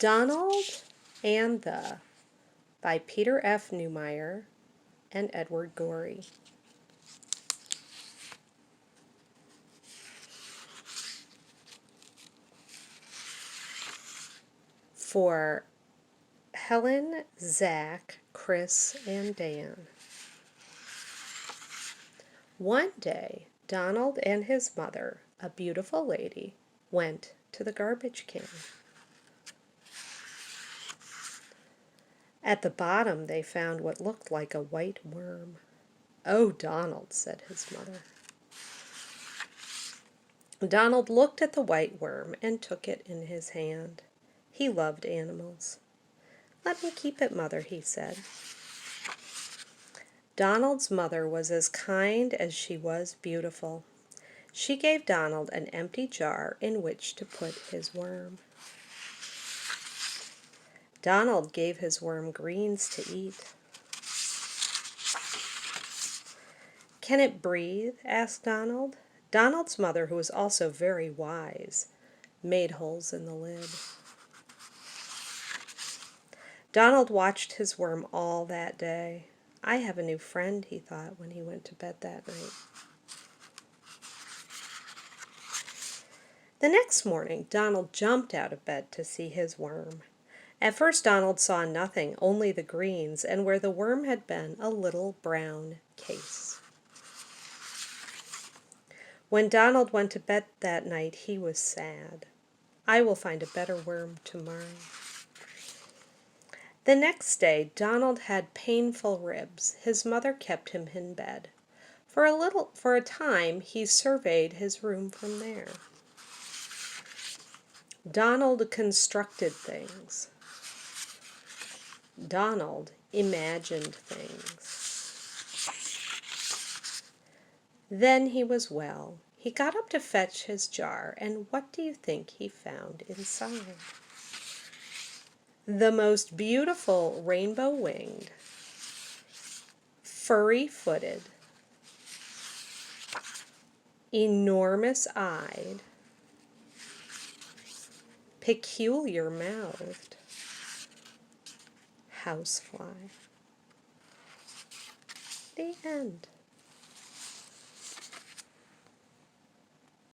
Donald and the by Peter F. Newmeyer and Edward Gorey. For Helen, Zach, Chris, and Dan. One day, Donald and his mother, a beautiful lady, went to the garbage can. At the bottom, they found what looked like a white worm. "Oh, Donald," said his mother. Donald looked at the white worm and took it in his hand. He loved animals. "Let me keep it, Mother," he said. Donald's mother was as kind as she was beautiful. She gave Donald an empty jar in which to put his worm. Donald gave his worm greens to eat. "Can it breathe?" asked Donald. Donald's mother, who was also very wise, made holes in the lid. Donald watched his worm all that day. "I have a new friend," he thought when he went to bed that night. The next morning, Donald jumped out of bed to see his worm. At first, Donald saw nothing, only the greens, and where the worm had been, a little brown case. When Donald went to bed that night, he was sad. "I will find a better worm tomorrow." The next day, Donald had painful ribs. His mother kept him in bed. For a time, he surveyed his room from there. Donald constructed things. Donald imagined things. Then he was well. He got up to fetch his jar, and what do you think he found inside? The most beautiful rainbow-winged, furry-footed, enormous-eyed, peculiar-mouthed housefly. The end.